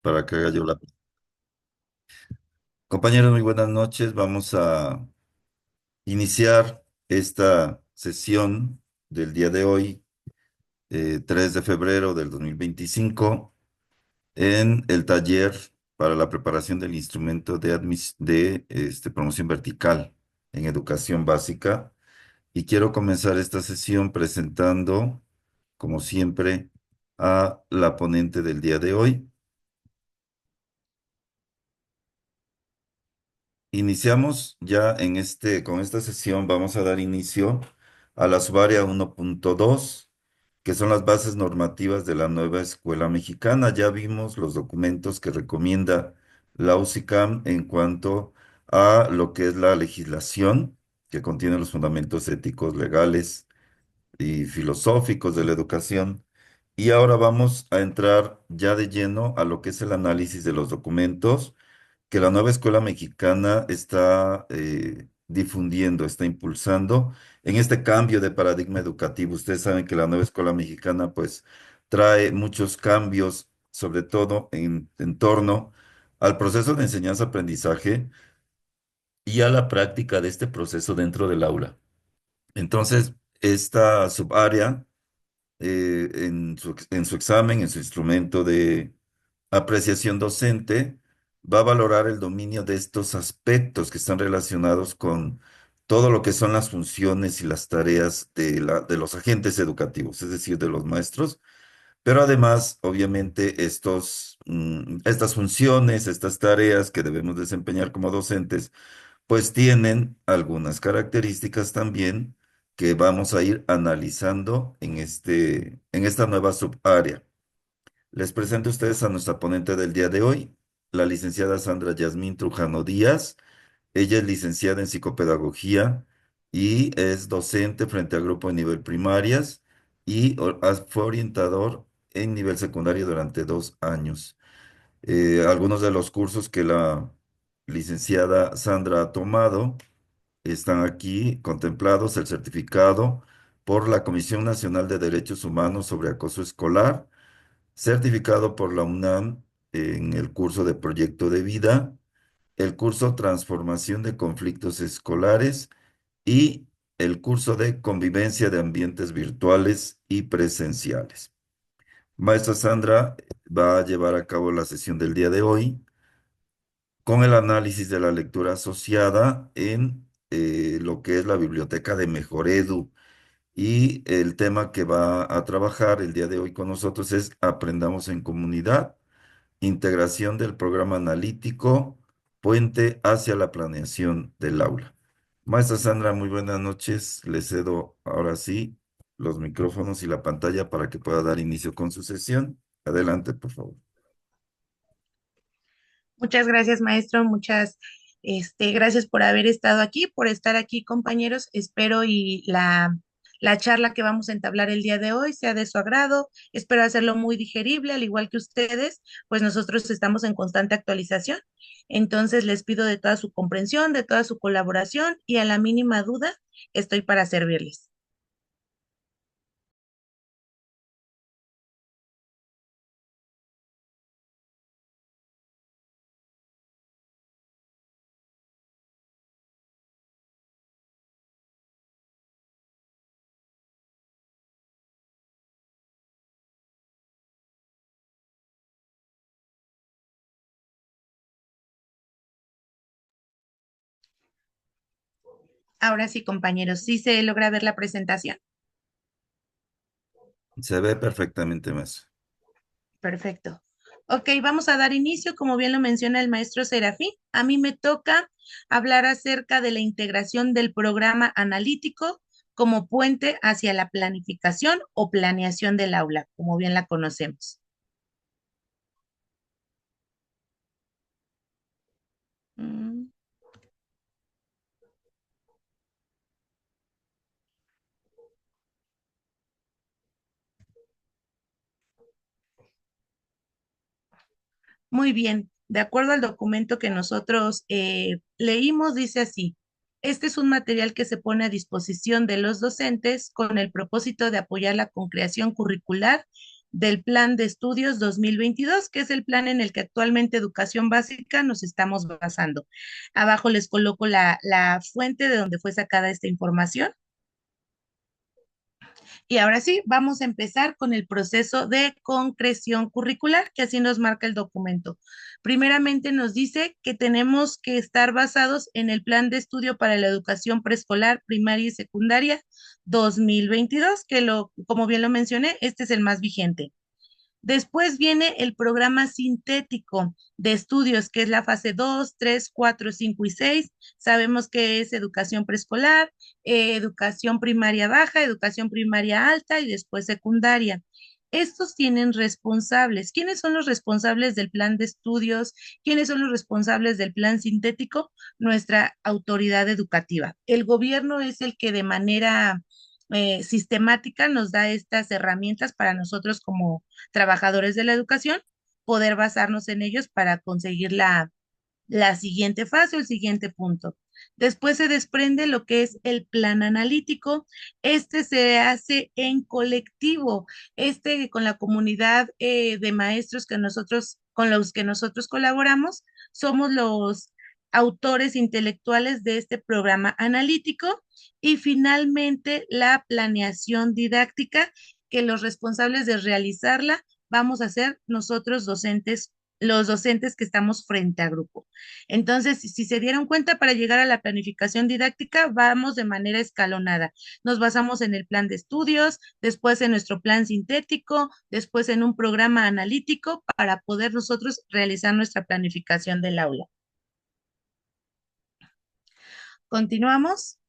para que haga yo la... Compañeros, muy buenas noches. Vamos a iniciar esta sesión del día de hoy, 3 de febrero del 2025, en el taller para la preparación del instrumento de promoción vertical en educación básica. Y quiero comenzar esta sesión presentando, como siempre, a la ponente del día de hoy. Iniciamos ya con esta sesión, vamos a dar inicio a la subárea 1.2, que son las bases normativas de la nueva escuela mexicana. Ya vimos los documentos que recomienda la UCICAM en cuanto a lo que es la legislación, que contiene los fundamentos éticos, legales y filosóficos de la educación. Y ahora vamos a entrar ya de lleno a lo que es el análisis de los documentos que la nueva escuela mexicana está difundiendo, está impulsando en este cambio de paradigma educativo. Ustedes saben que la nueva escuela mexicana pues trae muchos cambios, sobre todo en torno al proceso de enseñanza-aprendizaje y a la práctica de este proceso dentro del aula. Entonces, esta subárea en su examen, en su instrumento de apreciación docente, va a valorar el dominio de estos aspectos que están relacionados con todo lo que son las funciones y las tareas de los agentes educativos, es decir, de los maestros, pero además, obviamente, estas funciones, estas tareas que debemos desempeñar como docentes, pues tienen algunas características también que vamos a ir analizando en esta nueva subárea. Les presento a ustedes a nuestra ponente del día de hoy, la licenciada Sandra Yasmín Trujano Díaz. Ella es licenciada en psicopedagogía y es docente frente al grupo de nivel primarias y fue orientador en nivel secundario durante 2 años. Algunos de los cursos que la licenciada Sandra ha tomado están aquí contemplados: el certificado por la Comisión Nacional de Derechos Humanos sobre Acoso Escolar, certificado por la UNAM en el curso de Proyecto de Vida, el curso Transformación de Conflictos Escolares y el curso de Convivencia de Ambientes Virtuales y Presenciales. Maestra Sandra va a llevar a cabo la sesión del día de hoy con el análisis de la lectura asociada en lo que es la biblioteca de Mejoredu. Y el tema que va a trabajar el día de hoy con nosotros es Aprendamos en Comunidad, integración del programa analítico, puente hacia la planeación del aula. Maestra Sandra, muy buenas noches. Le cedo ahora sí los micrófonos y la pantalla para que pueda dar inicio con su sesión. Adelante, por favor. Muchas gracias, maestro. Muchas, gracias por haber estado aquí, por estar aquí, compañeros. Espero y la charla que vamos a entablar el día de hoy sea de su agrado. Espero hacerlo muy digerible, al igual que ustedes, pues nosotros estamos en constante actualización. Entonces, les pido de toda su comprensión, de toda su colaboración y a la mínima duda, estoy para servirles. Ahora sí, compañeros, sí se logra ver la presentación. Se ve perfectamente, maestra. Perfecto. Ok, vamos a dar inicio, como bien lo menciona el maestro Serafín. A mí me toca hablar acerca de la integración del programa analítico como puente hacia la planificación o planeación del aula, como bien la conocemos. Mm, Muy bien, de acuerdo al documento que nosotros leímos, dice así. Este es un material que se pone a disposición de los docentes con el propósito de apoyar la concreación curricular del Plan de Estudios 2022, que es el plan en el que actualmente Educación Básica nos estamos basando. Abajo les coloco la fuente de donde fue sacada esta información. Y ahora sí, vamos a empezar con el proceso de concreción curricular, que así nos marca el documento. Primeramente nos dice que tenemos que estar basados en el Plan de Estudio para la Educación Preescolar, Primaria y Secundaria 2022, como bien lo mencioné, este es el más vigente. Después viene el programa sintético de estudios, que es la fase 2, 3, 4, 5 y 6. Sabemos que es educación preescolar, educación primaria baja, educación primaria alta y después secundaria. Estos tienen responsables. ¿Quiénes son los responsables del plan de estudios? ¿Quiénes son los responsables del plan sintético? Nuestra autoridad educativa. El gobierno es el que de manera sistemática nos da estas herramientas para nosotros como trabajadores de la educación, poder basarnos en ellos para conseguir la siguiente fase o el siguiente punto. Después se desprende lo que es el plan analítico. Este se hace en colectivo, con la comunidad de maestros con los que nosotros colaboramos, somos los autores intelectuales de este programa analítico y finalmente la planeación didáctica, que los responsables de realizarla vamos a ser nosotros docentes, los docentes que estamos frente a grupo. Entonces, si se dieron cuenta, para llegar a la planificación didáctica, vamos de manera escalonada. Nos basamos en el plan de estudios, después en nuestro plan sintético, después en un programa analítico para poder nosotros realizar nuestra planificación del aula. Continuamos.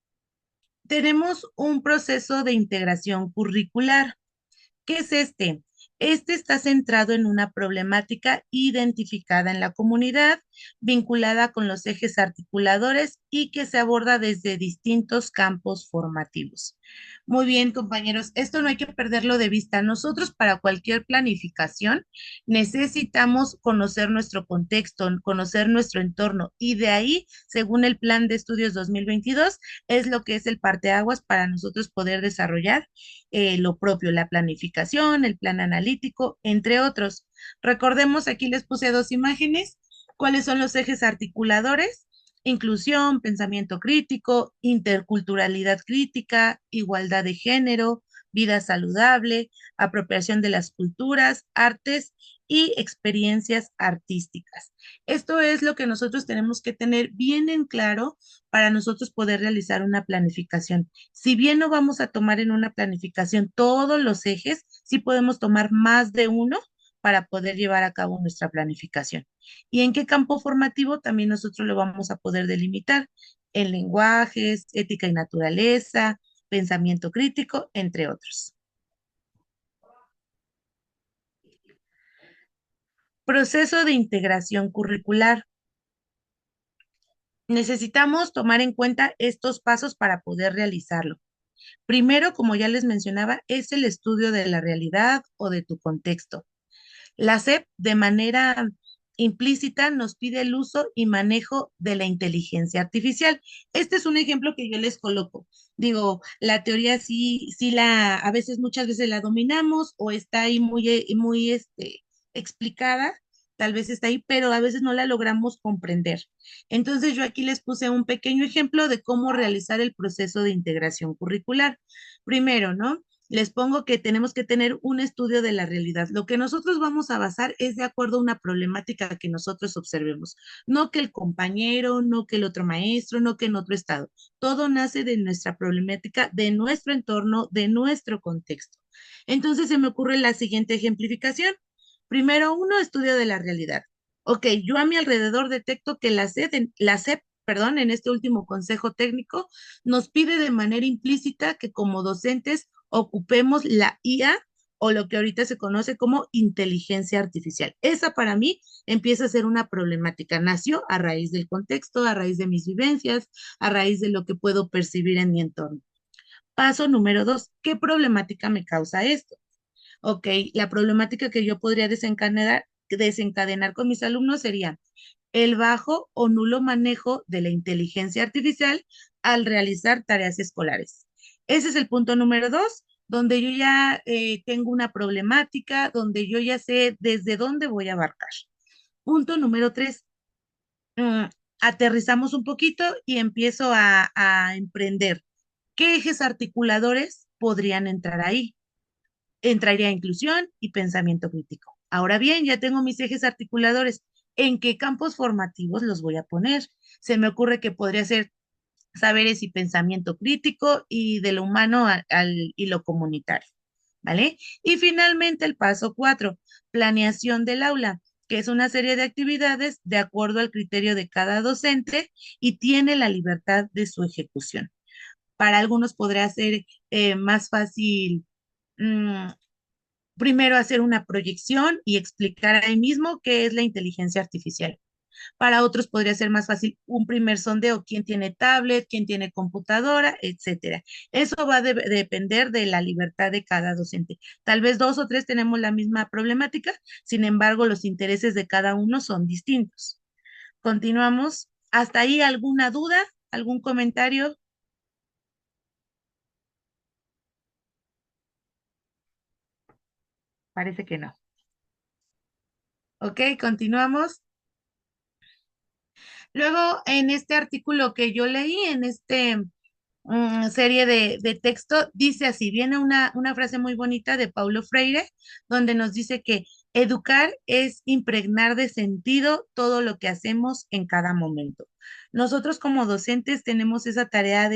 Tenemos un proceso de integración curricular. ¿Qué es este? Este está centrado en una problemática identificada en la comunidad, vinculada con los ejes articuladores y que se aborda desde distintos campos formativos. Muy bien, compañeros, esto no hay que perderlo de vista. Nosotros para cualquier planificación necesitamos conocer nuestro contexto, conocer nuestro entorno y de ahí, según el Plan de Estudios 2022, es lo que es el parteaguas para nosotros poder desarrollar lo propio, la planificación, el plan analítico, entre otros. Recordemos, aquí les puse dos imágenes, cuáles son los ejes articuladores: inclusión, pensamiento crítico, interculturalidad crítica, igualdad de género, vida saludable, apropiación de las culturas, artes y experiencias artísticas. Esto es lo que nosotros tenemos que tener bien en claro para nosotros poder realizar una planificación. Si bien no vamos a tomar en una planificación todos los ejes, sí podemos tomar más de uno para poder llevar a cabo nuestra planificación. ¿Y en qué campo formativo también nosotros lo vamos a poder delimitar? En lenguajes, ética y naturaleza, pensamiento crítico, entre otros. Proceso de integración curricular. Necesitamos tomar en cuenta estos pasos para poder realizarlo. Primero, como ya les mencionaba, es el estudio de la realidad o de tu contexto. La SEP, de manera implícita, nos pide el uso y manejo de la inteligencia artificial. Este es un ejemplo que yo les coloco. Digo, la teoría a veces, muchas veces la dominamos o está ahí muy explicada, tal vez está ahí, pero a veces no la logramos comprender. Entonces, yo aquí les puse un pequeño ejemplo de cómo realizar el proceso de integración curricular. Primero, ¿no? Les pongo que tenemos que tener un estudio de la realidad. Lo que nosotros vamos a basar es de acuerdo a una problemática que nosotros observemos. No que el compañero, no que el otro maestro, no que en otro estado. Todo nace de nuestra problemática, de nuestro entorno, de nuestro contexto. Entonces se me ocurre la siguiente ejemplificación. Primero, uno, estudio de la realidad. Ok, yo a mi alrededor detecto que la SEP, perdón, en este último consejo técnico, nos pide de manera implícita que como docentes ocupemos la IA o lo que ahorita se conoce como inteligencia artificial. Esa para mí empieza a ser una problemática. Nació a raíz del contexto, a raíz de mis vivencias, a raíz de lo que puedo percibir en mi entorno. Paso número dos, ¿qué problemática me causa esto? Ok, la problemática que yo podría desencadenar con mis alumnos sería el bajo o nulo manejo de la inteligencia artificial al realizar tareas escolares. Ese es el punto número dos. donde yo ya tengo una problemática, donde yo ya sé desde dónde voy a abarcar. Punto número 3, mm, aterrizamos un poquito y empiezo a emprender. ¿Qué ejes articuladores podrían entrar ahí? Entraría inclusión y pensamiento crítico. Ahora bien, ya tengo mis ejes articuladores. ¿En qué campos formativos los voy a poner? Se me ocurre que podría ser saberes y pensamiento crítico y de lo humano y lo comunitario, ¿vale? Y finalmente el paso 4, planeación del aula, que es una serie de actividades de acuerdo al criterio de cada docente y tiene la libertad de su ejecución. Para algunos podría ser más fácil mmm, primero hacer una proyección y explicar ahí mismo qué es la inteligencia artificial. Para otros podría ser más fácil un primer sondeo, quién tiene tablet, quién tiene computadora, etcétera. Eso va a depender de la libertad de cada docente. Tal vez dos o tres tenemos la misma problemática, sin embargo, los intereses de cada uno son distintos. Continuamos. ¿Hasta ahí alguna duda? ¿Algún comentario? Parece que no. Ok, continuamos. Luego, en este artículo que yo leí, en este serie de texto, dice así, viene una frase muy bonita de Paulo Freire, donde nos dice que educar es impregnar de sentido todo lo que hacemos en cada momento. Nosotros como docentes tenemos esa tarea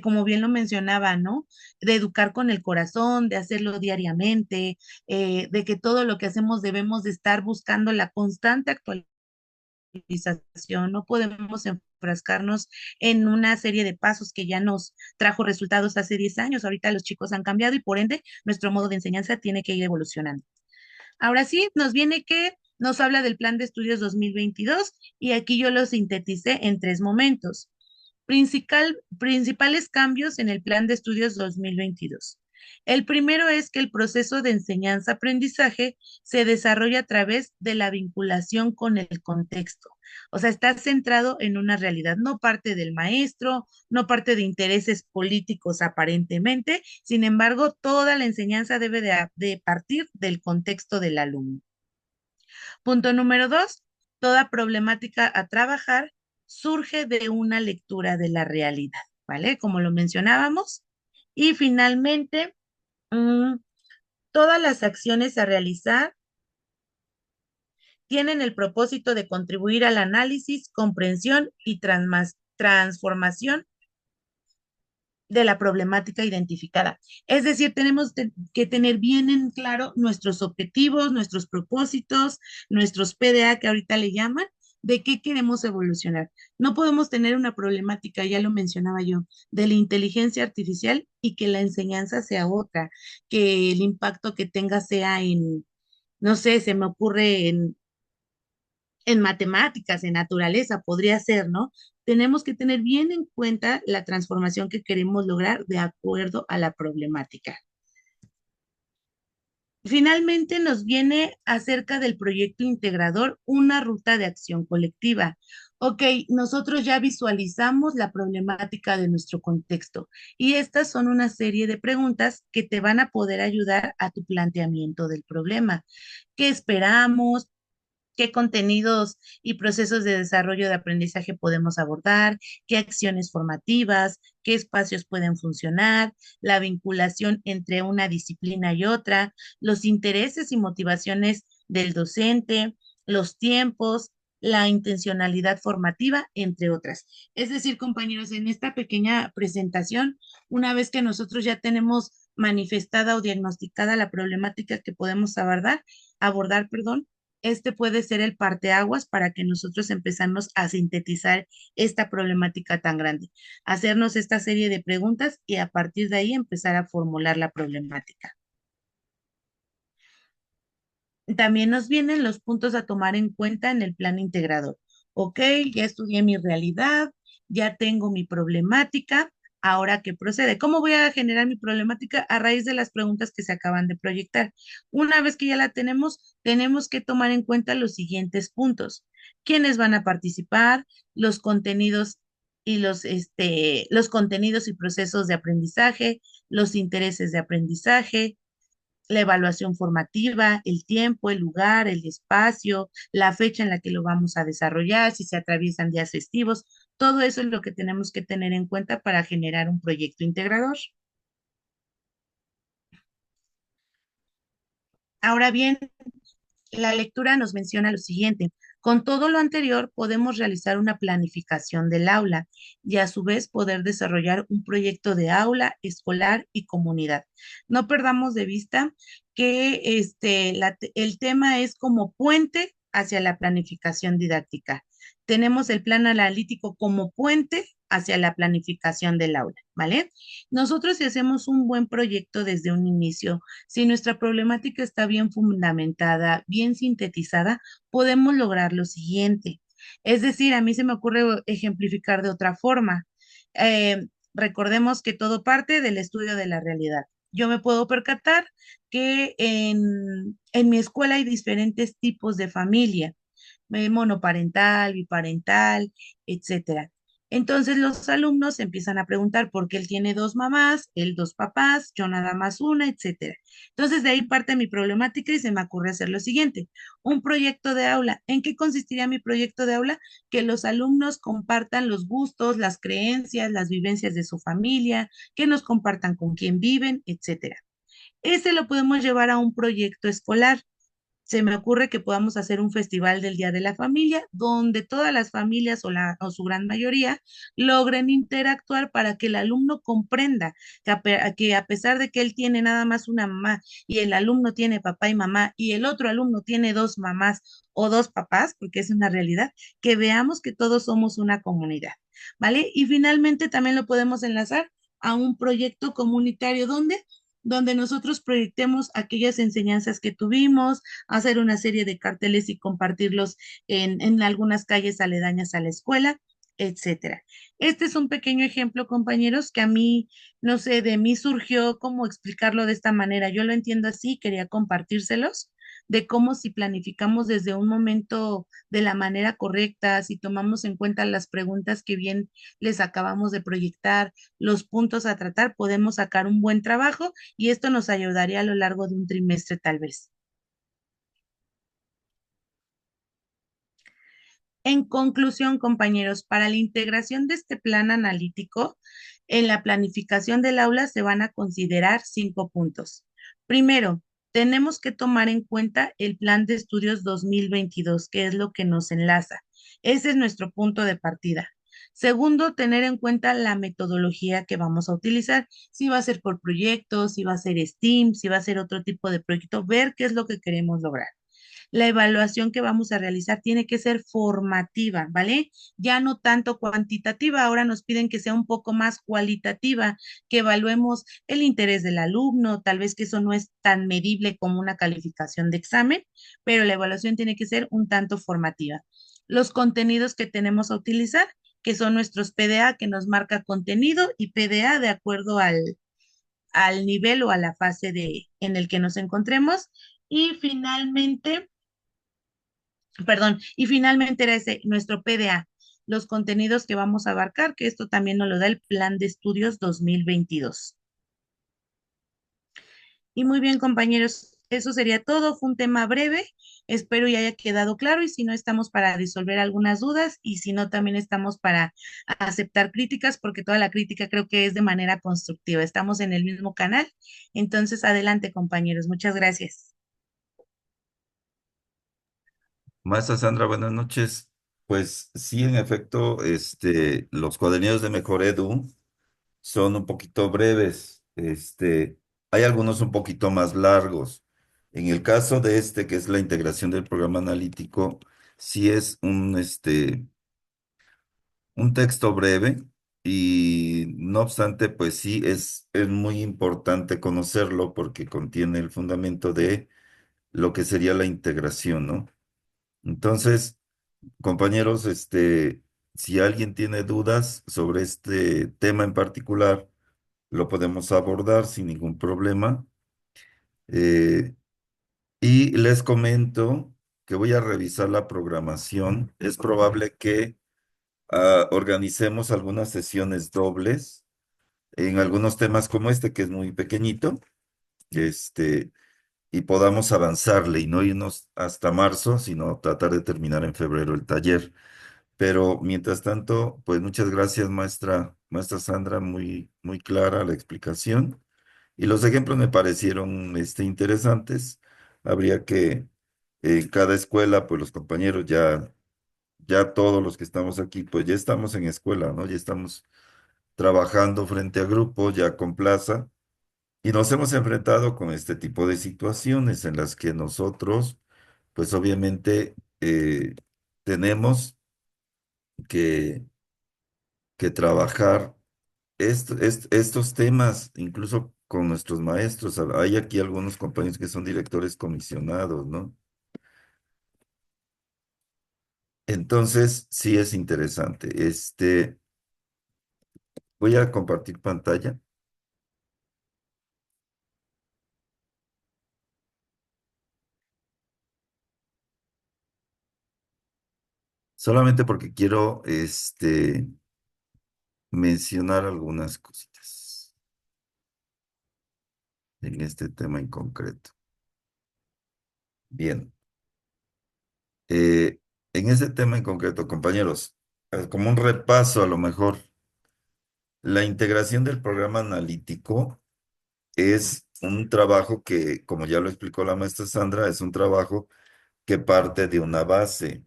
como bien lo mencionaba, ¿no? De educar con el corazón, de hacerlo diariamente, de que todo lo que hacemos debemos de estar buscando la constante actualización. No podemos enfrascarnos en una serie de pasos que ya nos trajo resultados hace 10 años. Ahorita los chicos han cambiado y por ende nuestro modo de enseñanza tiene que ir evolucionando. Ahora sí, nos viene que nos habla del plan de estudios 2022 y aquí yo lo sinteticé en tres momentos. Principales cambios en el plan de estudios 2022. El primero es que el proceso de enseñanza-aprendizaje se desarrolla a través de la vinculación con el contexto. O sea, está centrado en una realidad, no parte del maestro, no parte de intereses políticos aparentemente, sin embargo, toda la enseñanza debe de partir del contexto del alumno. Punto número 2, toda problemática a trabajar surge de una lectura de la realidad, ¿vale? Como lo mencionábamos. Y finalmente, mmm, todas las acciones a realizar tienen el propósito de contribuir al análisis, comprensión y transformación de la problemática identificada. Es decir, tenemos que tener bien en claro nuestros objetivos, nuestros propósitos, nuestros PDA que ahorita le llaman, de qué queremos evolucionar. No podemos tener una problemática, ya lo mencionaba yo, de la inteligencia artificial y que la enseñanza sea otra, que el impacto que tenga sea en, no sé, se me ocurre en matemáticas, en naturaleza, podría ser, ¿no? Tenemos que tener bien en cuenta la transformación que queremos lograr de acuerdo a la problemática. Finalmente nos viene acerca del proyecto integrador, una ruta de acción colectiva. Ok, nosotros ya visualizamos la problemática de nuestro contexto y estas son una serie de preguntas que te van a poder ayudar a tu planteamiento del problema. ¿Qué esperamos? ¿Qué contenidos y procesos de desarrollo de aprendizaje podemos abordar? ¿Qué acciones formativas? ¿Qué espacios pueden funcionar? La vinculación entre una disciplina y otra, los intereses y motivaciones del docente, los tiempos, la intencionalidad formativa, entre otras. Es decir, compañeros, en esta pequeña presentación, una vez que nosotros ya tenemos manifestada o diagnosticada la problemática que podemos abordar, perdón, este puede ser el parteaguas para que nosotros empezamos a sintetizar esta problemática tan grande, hacernos esta serie de preguntas y a partir de ahí empezar a formular la problemática. También nos vienen los puntos a tomar en cuenta en el plan integrador. Ok, ya estudié mi realidad, ya tengo mi problemática, ahora qué procede. ¿Cómo voy a generar mi problemática? A raíz de las preguntas que se acaban de proyectar. Una vez que ya la tenemos que tomar en cuenta los siguientes puntos. ¿Quiénes van a participar? Los contenidos y los contenidos y procesos de aprendizaje, los intereses de aprendizaje, la evaluación formativa, el tiempo, el lugar, el espacio, la fecha en la que lo vamos a desarrollar, si se atraviesan días festivos. Todo eso es lo que tenemos que tener en cuenta para generar un proyecto integrador. Ahora bien, la lectura nos menciona lo siguiente. Con todo lo anterior, podemos realizar una planificación del aula y a su vez poder desarrollar un proyecto de aula, escolar y comunidad. No perdamos de vista que el tema es como puente hacia la planificación didáctica. Tenemos el plan analítico como puente hacia la planificación del aula, ¿vale? Nosotros si hacemos un buen proyecto desde un inicio, si nuestra problemática está bien fundamentada, bien sintetizada, podemos lograr lo siguiente. Es decir, a mí se me ocurre ejemplificar de otra forma. Recordemos que todo parte del estudio de la realidad. Yo me puedo percatar que en mi escuela hay diferentes tipos de familia, monoparental, biparental, etcétera. Entonces los alumnos empiezan a preguntar por qué él tiene dos mamás, él dos papás, yo nada más una, etcétera. Entonces de ahí parte mi problemática y se me ocurre hacer lo siguiente, un proyecto de aula. ¿En qué consistiría mi proyecto de aula? Que los alumnos compartan los gustos, las creencias, las vivencias de su familia, que nos compartan con quién viven, etcétera. Ese lo podemos llevar a un proyecto escolar. Se me ocurre que podamos hacer un festival del Día de la Familia, donde todas las familias o su gran mayoría logren interactuar para que el alumno comprenda que a pesar de que él tiene nada más una mamá y el alumno tiene papá y mamá y el otro alumno tiene dos mamás o dos papás, porque es una realidad, que veamos que todos somos una comunidad, ¿vale? Y finalmente también lo podemos enlazar a un proyecto comunitario donde nosotros proyectemos aquellas enseñanzas que tuvimos, hacer una serie de carteles y compartirlos en algunas calles aledañas a la escuela, etcétera. Este es un pequeño ejemplo, compañeros, que a mí, no sé, de mí surgió cómo explicarlo de esta manera. Yo lo entiendo así, quería compartírselos de cómo si planificamos desde un momento de la manera correcta, si tomamos en cuenta las preguntas que bien les acabamos de proyectar, los puntos a tratar, podemos sacar un buen trabajo y esto nos ayudaría a lo largo de un trimestre tal vez. En conclusión, compañeros, para la integración de este plan analítico, en la planificación del aula se van a considerar 5 puntos. Primero, tenemos que tomar en cuenta el plan de estudios 2022, que es lo que nos enlaza. Ese es nuestro punto de partida. Segundo, tener en cuenta la metodología que vamos a utilizar, si va a ser por proyectos, si va a ser STEAM, si va a ser otro tipo de proyecto, ver qué es lo que queremos lograr. La evaluación que vamos a realizar tiene que ser formativa, ¿vale? Ya no tanto cuantitativa, ahora nos piden que sea un poco más cualitativa, que evaluemos el interés del alumno, tal vez que eso no es tan medible como una calificación de examen, pero la evaluación tiene que ser un tanto formativa. Los contenidos que tenemos a utilizar, que son nuestros PDA, que nos marca contenido, y PDA de acuerdo al nivel o a la fase en el que nos encontremos. Y finalmente, y finalmente era ese nuestro PDA, los contenidos que vamos a abarcar, que esto también nos lo da el Plan de Estudios 2022. Y muy bien, compañeros, eso sería todo. Fue un tema breve. Espero ya haya quedado claro y si no, estamos para resolver algunas dudas y si no, también estamos para aceptar críticas porque toda la crítica creo que es de manera constructiva. Estamos en el mismo canal. Entonces, adelante, compañeros. Muchas gracias. Maestra Sandra, buenas noches. Pues sí, en efecto, los cuadernos de Mejor Edu son un poquito breves. Hay algunos un poquito más largos. En el caso de este, que es la integración del programa analítico, sí es un texto breve y no obstante, pues sí es muy importante conocerlo porque contiene el fundamento de lo que sería la integración, ¿no? Entonces, compañeros, si alguien tiene dudas sobre este tema en particular, lo podemos abordar sin ningún problema. Eh, y les comento que voy a revisar la programación. Es probable que organicemos algunas sesiones dobles en algunos temas como este, que es muy pequeñito, este, y podamos avanzarle y no irnos hasta marzo, sino tratar de terminar en febrero el taller. Pero mientras tanto, pues muchas gracias, maestra Sandra, muy, muy clara la explicación. Y los ejemplos me parecieron, interesantes. Habría que en cada escuela, pues los compañeros ya todos los que estamos aquí, pues ya estamos en escuela, ¿no? Ya estamos trabajando frente a grupos, ya con plaza, y nos hemos enfrentado con este tipo de situaciones en las que nosotros, pues obviamente, tenemos que, que trabajar estos temas, incluso con nuestros maestros. Hay aquí algunos compañeros que son directores comisionados, ¿no? Entonces, sí es interesante. Voy a compartir pantalla, solamente porque quiero, mencionar algunas cositas en este tema en concreto. Bien, eh, en este tema en concreto, compañeros, como un repaso a lo mejor, la integración del programa analítico es un trabajo que, como ya lo explicó la maestra Sandra, es un trabajo que parte de una base.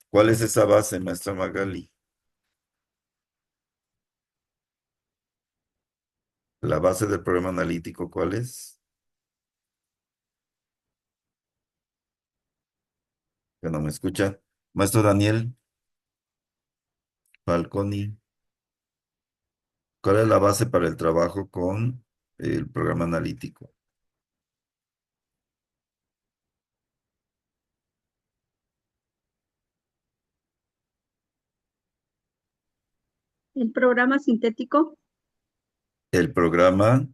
¿Cuál es esa base, maestra Magali? La base del programa analítico, ¿cuál es? Que no me escucha. Maestro Daniel Falconi, ¿cuál es la base para el trabajo con el programa analítico? El programa sintético. El programa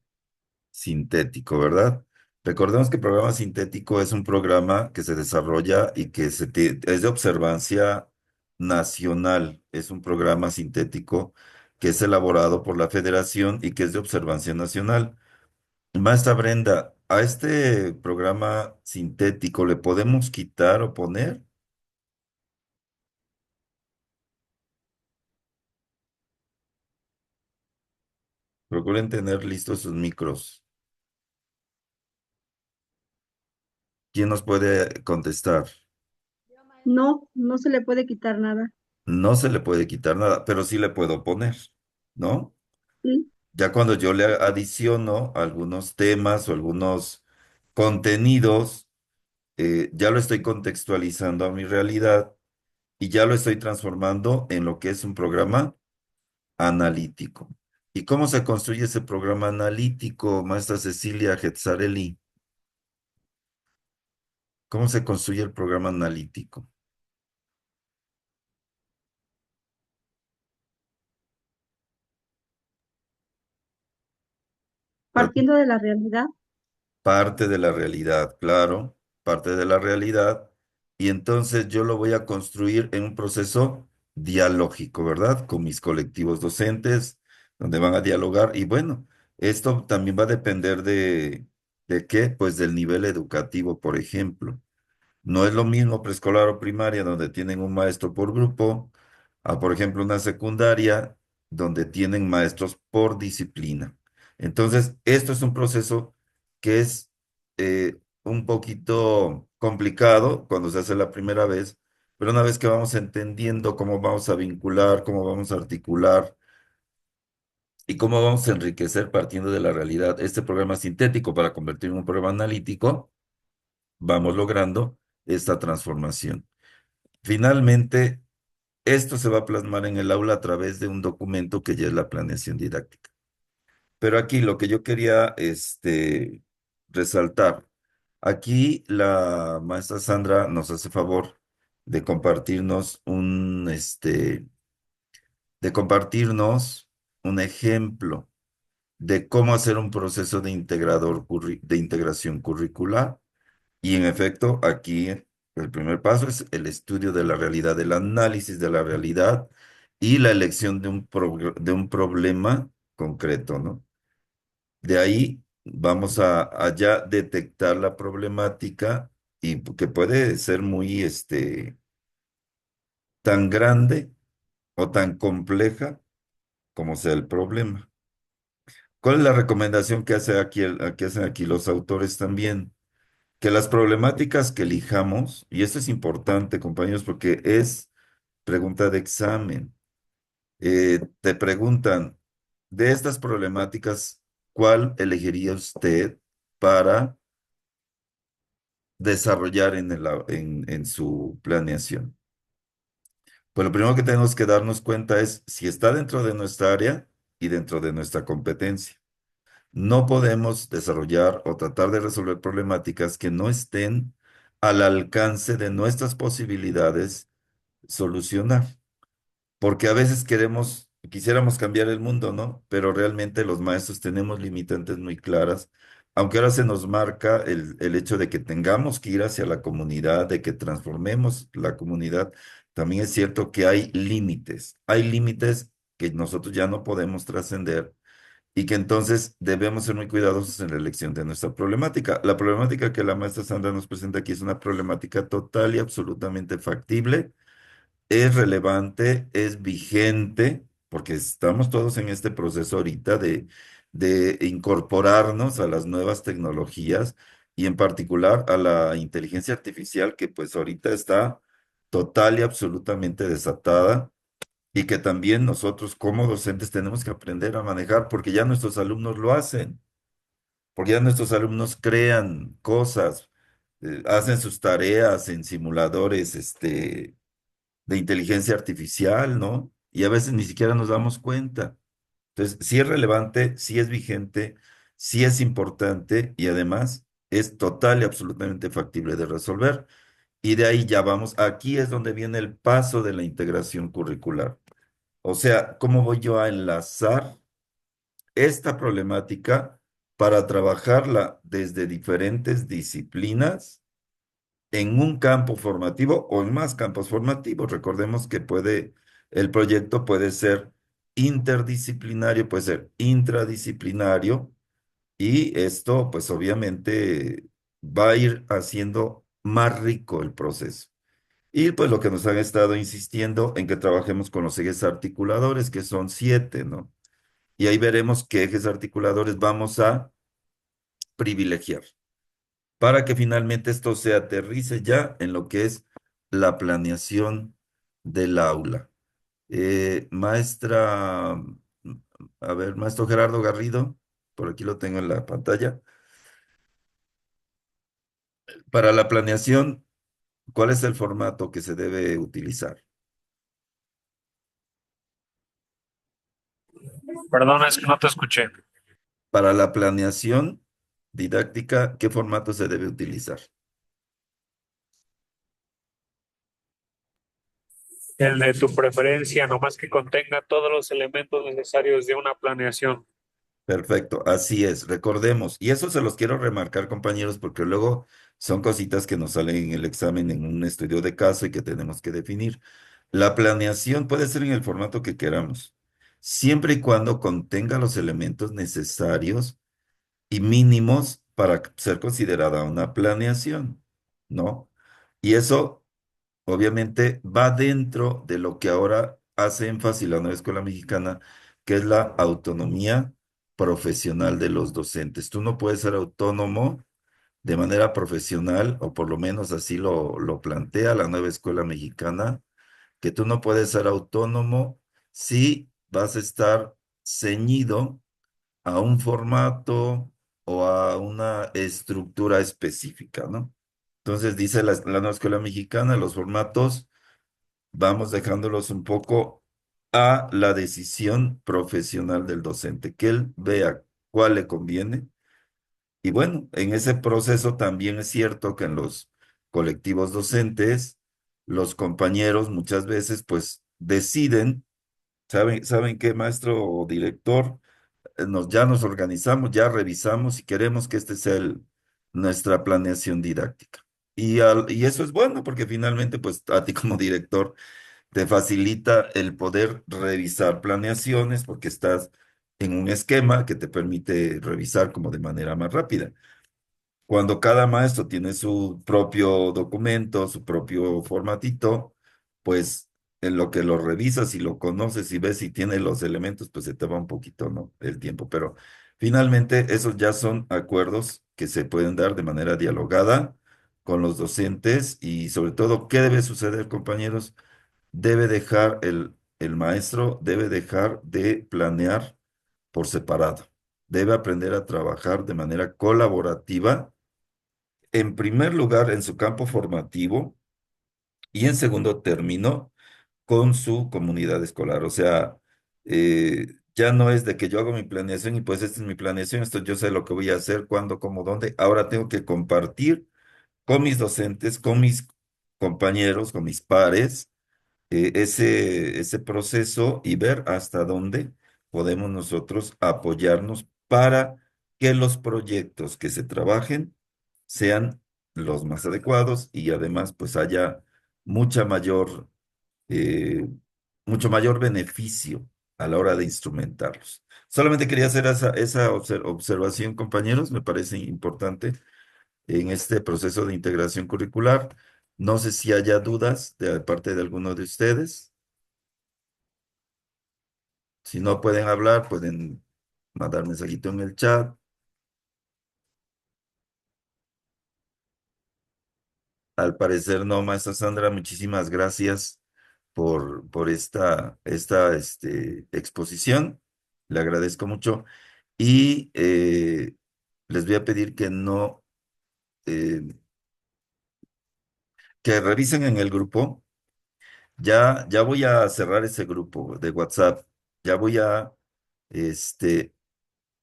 sintético, ¿verdad? Recordemos que el programa sintético es un programa que se desarrolla y que es de observancia nacional. Es un programa sintético que es elaborado por la Federación y que es de observancia nacional. Maestra Brenda, ¿a este programa sintético le podemos quitar o poner? Procuren tener listos sus micros. ¿Quién nos puede contestar? No, no se le puede quitar nada. No se le puede quitar nada, pero sí le puedo poner, ¿no? ¿Sí? Ya cuando yo le adiciono algunos temas o algunos contenidos, ya lo estoy contextualizando a mi realidad y ya lo estoy transformando en lo que es un programa analítico. ¿Y cómo se construye ese programa analítico, maestra Cecilia Getzarelli? ¿Cómo se construye el programa analítico? Partiendo de la realidad. Parte de la realidad, claro, parte de la realidad. Y entonces yo lo voy a construir en un proceso dialógico, ¿verdad? Con mis colectivos docentes, donde van a dialogar. Y bueno, esto también va a depender ¿de qué? Pues del nivel educativo, por ejemplo. No es lo mismo preescolar o primaria, donde tienen un maestro por grupo, a, por ejemplo, una secundaria, donde tienen maestros por disciplina. Entonces, esto es un proceso que es un poquito complicado cuando se hace la primera vez, pero una vez que vamos entendiendo cómo vamos a vincular, cómo vamos a articular y cómo vamos a enriquecer partiendo de la realidad este programa sintético para convertirlo en un programa analítico, vamos logrando esta transformación. Finalmente, esto se va a plasmar en el aula a través de un documento que ya es la planeación didáctica. Pero aquí lo que yo quería, resaltar, aquí la maestra Sandra nos hace favor de compartirnos de compartirnos un ejemplo de cómo hacer un proceso de de integración curricular. Y en efecto, aquí el primer paso es el estudio de la realidad, el análisis de la realidad y la elección de de un problema concreto, ¿no? De ahí vamos a ya detectar la problemática y que puede ser muy, tan grande o tan compleja como sea el problema. ¿Cuál es la recomendación que hace aquí que hacen aquí los autores también? Que las problemáticas que elijamos, y esto es importante, compañeros, porque es pregunta de examen. Te preguntan, de estas problemáticas, ¿cuál elegiría usted para desarrollar en su planeación? Pues lo primero que tenemos que darnos cuenta es si está dentro de nuestra área y dentro de nuestra competencia. No podemos desarrollar o tratar de resolver problemáticas que no estén al alcance de nuestras posibilidades solucionar. Porque a veces quisiéramos cambiar el mundo, ¿no? Pero realmente los maestros tenemos limitantes muy claras, aunque ahora se nos marca el hecho de que tengamos que ir hacia la comunidad, de que transformemos la comunidad, también es cierto que hay límites que nosotros ya no podemos trascender y que entonces debemos ser muy cuidadosos en la elección de nuestra problemática. La problemática que la maestra Sandra nos presenta aquí es una problemática total y absolutamente factible, es relevante, es vigente, porque estamos todos en este proceso ahorita de incorporarnos a las nuevas tecnologías y en particular a la inteligencia artificial que pues ahorita está total y absolutamente desatada y que también nosotros como docentes tenemos que aprender a manejar porque ya nuestros alumnos lo hacen, porque ya nuestros alumnos crean cosas, hacen sus tareas en simuladores, de inteligencia artificial, ¿no? Y a veces ni siquiera nos damos cuenta. Entonces, sí es relevante, sí es vigente, sí es importante y además es total y absolutamente factible de resolver. Y de ahí ya vamos, aquí es donde viene el paso de la integración curricular. O sea, ¿cómo voy yo a enlazar esta problemática para trabajarla desde diferentes disciplinas en un campo formativo o en más campos formativos? Recordemos que el proyecto puede ser interdisciplinario, puede ser intradisciplinario y esto pues obviamente va a ir haciendo más rico el proceso. Y pues lo que nos han estado insistiendo en que trabajemos con los ejes articuladores, que son 7, ¿no? Y ahí veremos qué ejes articuladores vamos a privilegiar para que finalmente esto se aterrice ya en lo que es la planeación del aula. Maestra, a ver, maestro Gerardo Garrido, por aquí lo tengo en la pantalla. Para la planeación, ¿cuál es el formato que se debe utilizar? Perdona, es que no te escuché. Para la planeación didáctica, ¿qué formato se debe utilizar? El de tu preferencia, nomás que contenga todos los elementos necesarios de una planeación. Perfecto, así es, recordemos, y eso se los quiero remarcar, compañeros, porque luego son cositas que nos salen en el examen en un estudio de caso y que tenemos que definir. La planeación puede ser en el formato que queramos, siempre y cuando contenga los elementos necesarios y mínimos para ser considerada una planeación, ¿no? Y eso obviamente va dentro de lo que ahora hace énfasis la nueva escuela mexicana, que es la autonomía profesional de los docentes. Tú no puedes ser autónomo de manera profesional, o por lo menos así lo plantea la nueva escuela mexicana, que tú no puedes ser autónomo si vas a estar ceñido a un formato o a una estructura específica, ¿no? Entonces dice la nueva escuela mexicana, los formatos vamos dejándolos un poco a la decisión profesional del docente, que él vea cuál le conviene. Y bueno, en ese proceso también es cierto que en los colectivos docentes, los compañeros muchas veces pues deciden, ¿saben qué, maestro o director? Ya nos organizamos, ya revisamos y queremos que este sea nuestra planeación didáctica. Y eso es bueno porque finalmente pues a ti como director te facilita el poder revisar planeaciones porque estás en un esquema que te permite revisar como de manera más rápida. Cuando cada maestro tiene su propio documento, su propio formatito, pues en lo que lo revisas y lo conoces y ves si tiene los elementos, pues se te va un poquito, ¿no? El tiempo. Pero finalmente esos ya son acuerdos que se pueden dar de manera dialogada con los docentes y sobre todo, ¿qué debe suceder, compañeros? El maestro debe dejar de planear por separado. Debe aprender a trabajar de manera colaborativa, en primer lugar en su campo formativo y en segundo término con su comunidad escolar. O sea, ya no es de que yo hago mi planeación y pues esta es mi planeación, esto yo sé lo que voy a hacer, cuándo, cómo, dónde. Ahora tengo que compartir con mis docentes, con mis compañeros, con mis pares ese proceso y ver hasta dónde podemos nosotros apoyarnos para que los proyectos que se trabajen sean los más adecuados y además pues haya mucha mayor, eh, mucho mayor beneficio a la hora de instrumentarlos. Solamente quería hacer esa observación, compañeros, me parece importante en este proceso de integración curricular. No sé si haya dudas de parte de alguno de ustedes. Si no pueden hablar, pueden mandar mensajito en el chat. Al parecer no, maestra Sandra, muchísimas gracias por esta exposición. Le agradezco mucho. Y les voy a pedir que no, eh, que revisen en el grupo. Ya voy a cerrar ese grupo de WhatsApp. Ya voy este,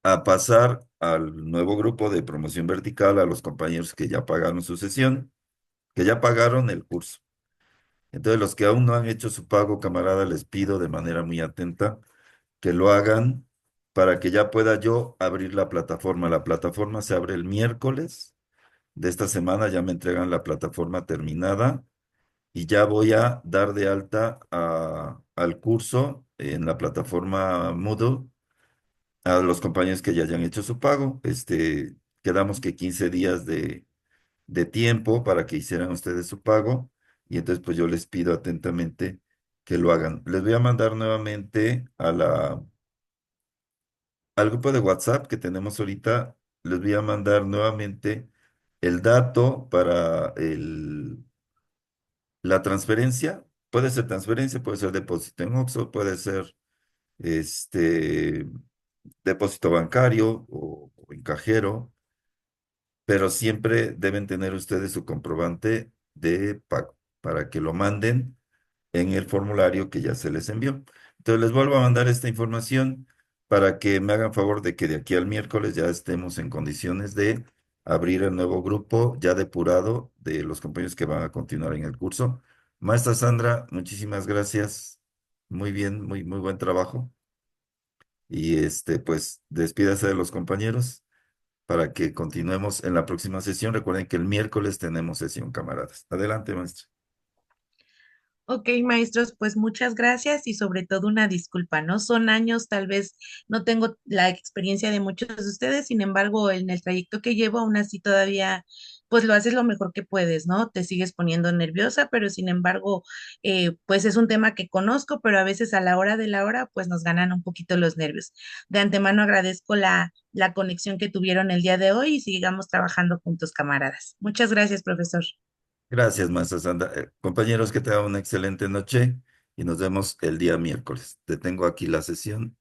a pasar al nuevo grupo de promoción vertical a los compañeros que ya pagaron su sesión, que ya pagaron el curso. Entonces, los que aún no han hecho su pago, camarada, les pido de manera muy atenta que lo hagan para que ya pueda yo abrir la plataforma. La plataforma se abre el miércoles de esta semana, ya me entregan la plataforma terminada y ya voy a dar de alta al curso en la plataforma Moodle a los compañeros que ya hayan hecho su pago. Quedamos que 15 días de tiempo para que hicieran ustedes su pago y entonces pues yo les pido atentamente que lo hagan. Les voy a mandar nuevamente al grupo de WhatsApp que tenemos ahorita, les voy a mandar nuevamente el dato para la transferencia. Puede ser transferencia, puede ser depósito en Oxxo, puede ser este depósito bancario o en cajero, pero siempre deben tener ustedes su comprobante de pago para que lo manden en el formulario que ya se les envió. Entonces les vuelvo a mandar esta información para que me hagan favor de que de aquí al miércoles ya estemos en condiciones de abrir el nuevo grupo ya depurado de los compañeros que van a continuar en el curso. Maestra Sandra, muchísimas gracias. Muy bien, muy buen trabajo. Y pues despídase de los compañeros para que continuemos en la próxima sesión. Recuerden que el miércoles tenemos sesión, camaradas. Adelante, maestra. Ok, maestros, pues muchas gracias y sobre todo una disculpa, ¿no? Son años, tal vez no tengo la experiencia de muchos de ustedes, sin embargo, en el trayecto que llevo, aún así todavía, pues lo haces lo mejor que puedes, ¿no? Te sigues poniendo nerviosa, pero sin embargo, pues es un tema que conozco, pero a veces a la hora de la hora, pues nos ganan un poquito los nervios. De antemano agradezco la conexión que tuvieron el día de hoy y sigamos trabajando juntos, camaradas. Muchas gracias, profesor. Gracias, maestra Sandra. Compañeros, que tengan una excelente noche y nos vemos el día miércoles. Detengo aquí la sesión.